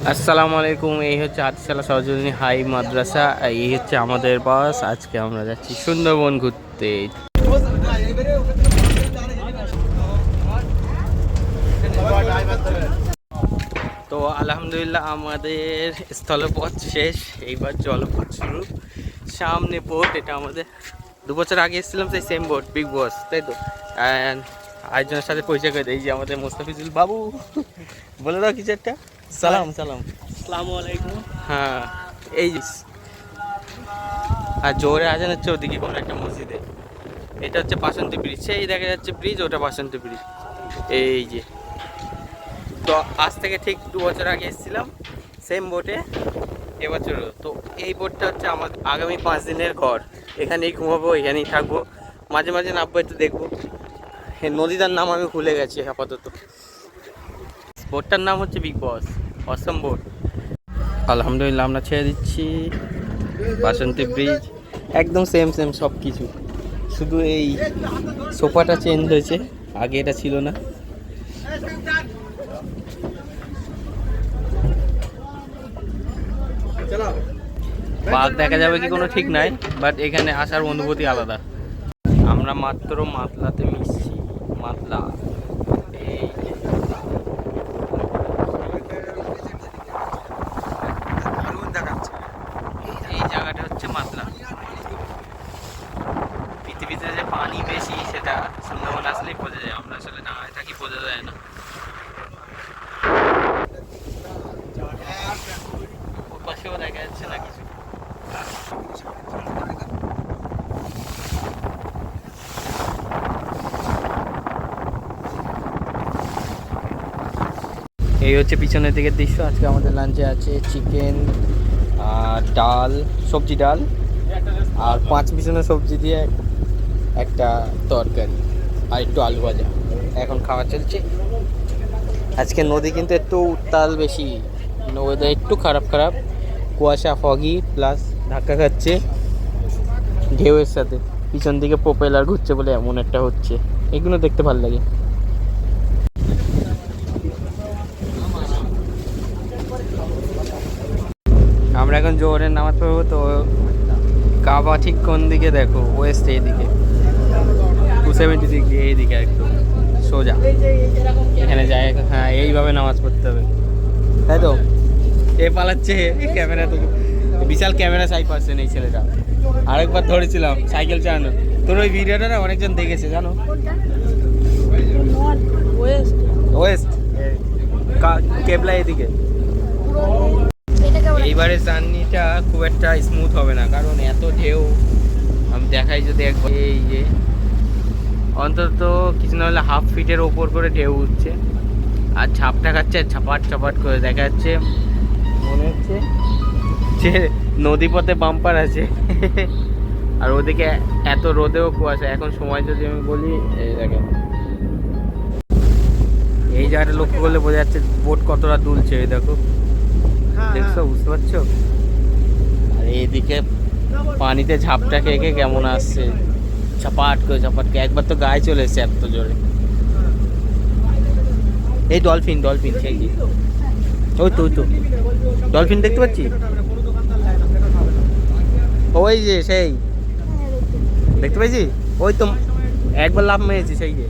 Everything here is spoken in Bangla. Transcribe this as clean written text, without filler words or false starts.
আসসালামু আলাইকুম। এই হচ্ছে আটশালা সরজনী হাই মাদ্রাসা। এই হচ্ছে আমাদের বাস। আজকে আমরা যাচ্ছি সুন্দরবন ঘুরতে। তো আলহামদুলিল্লাহ আমাদের স্থলপথ শেষ, এইবার জলপথ শুরু। সামনে বোট, এটা আমাদের 2 বছর আগে এসেছিলাম সেই সেম বোট, বিগ বস, তাই তো। অ্যান্ড আরেকজনের সাথে পরিচয় করে এই যে আমাদের মোস্তাফিজুল বাবু, বলে দাও কিছু একটা। সালাম সালাম। আসসালামু আলাইকুম। হ্যাঁ, এই যে আর জোরে আজান হচ্ছে ওদিকে কোনো একটা মসজিদে। এটা হচ্ছে বাসন্তী ব্রিজ, সেই দেখা যাচ্ছে ব্রিজ, ওটা বাসন্তী ব্রিজ। এই যে, তো আজ থেকে ঠিক 2 বছর আগে এসেছিলাম সেম বোটে, এবছরও। তো এই বোটটা হচ্ছে আমার আগামী 5 দিনের ঘর। এখানেই ঘুমাবো, এখানেই থাকবো, মাঝে মাঝে নামবো, একটু দেখবো। নদীটার নাম আমি ভুলে গেছি আপাতত। বোটটার নাম হচ্ছে বিগ বস, অসম বোট। আলহামদুলিল্লাহ আমরা ছেড়ে দিচ্ছি বাসন্তী ব্রিজ, একদম সেম সেম সব কিছু, শুধু এই সোফাটা চেঞ্জ হয়েছে, আগে এটা ছিল না। বাঘ দেখা যাবে কি কোনো ঠিক নাই, বাট এখানে আসার অনুভূতি আলাদা। আমরা মাত্র মাতলাতে মিশছি, মাতলা। এই এই জায়গাটা হচ্ছে মাতলা। পৃথিবীতে যে পানি বেশি সেটা সুন্দরবন আসলেই বোঝা যায়, আমরা আসলে না থাকি বোঝা যায় না। ওর পাশেও দেখা যাচ্ছে না কিছু। এই হচ্ছে পিছনের দিকের দৃশ্য। আজকে আমাদের লাঞ্চে আছে চিকেন আর ডাল, সবজি ডাল, আর 5 পিছনের সবজি দিয়ে একটা তরকারি, আর একটু আলু ভাজা। এখন খাওয়া চলছে। আজকে নদী কিন্তু একটু উত্তাল বেশি, ওয়েদার একটু খারাপ খারাপ, কুয়াশা, ফগি, প্লাস ধাক্কা খাচ্ছে ঢেউয়ের সাথে। পিছন দিকে প্রোপেলার ঘুরছে বলে এমন একটা হচ্ছে, এগুলো দেখতে ভালো লাগে। আমরা এখন জোহরের নামাজ পড়বো। তো কাবা ঠিক কোন দিকে দেখো, ওয়েস্ট, এইদিকে 270 ডিগ্রি, এইদিকে একদম সোজা। এখানে যাই, হ্যাঁ এইভাবে নামাজ পড়তে হবে, তাই তো। এ পালাচ্ছে ক্যামেরা থেকে, বিশাল ক্যামেরা সাইড পাচ্ছেন এই ছেলেটা। আরেকবার ধরেছিলাম সাইকেল চালানো, তোর ওই ভিডিওটা না অনেকজন দেখেছে জানো। ওয়েস্ট কেবলা এদিকে। এইবারে জার্নিটা খুব একটা স্মুথ হবে না, কারণ এত ঢেউ। আমি দেখাই যদি একবার, এই যে অন্তত কিছু না হলে হাফ ফিটের ওপর করে ঢেউ উঠছে, আর ঝাপটা খাচ্ছে ছাপাট ছাপাট করে। দেখা যাচ্ছে, মনে হচ্ছে যে নদীপথে বাম্পার আছে। আর ওদিকে এত রোদেও কুয়াশা। এখন সময় যদি আমি বলি, এই দেখেন এই জায়গাটা লক্ষ্য করলে বোঝা যাচ্ছে বোট কতটা দুলছে। এই দেখো, দেখছো, বুঝতে পারছো। আর এইদিকে পানিতে ঝাপটা খেয়ে খেয়ে কেমন আসছে, চাপাট করে চাপাট করে। একবার তো গায়ে চলে এসছে এত জোরে। এই ডলফিন, ডলফিন সেই, ওই তো ওই তো ডলফিন দেখতে পাচ্ছি, ওই যে সেই দেখতে পাইছি, ওই তো একবার লাফ মেরেছি সেই যে।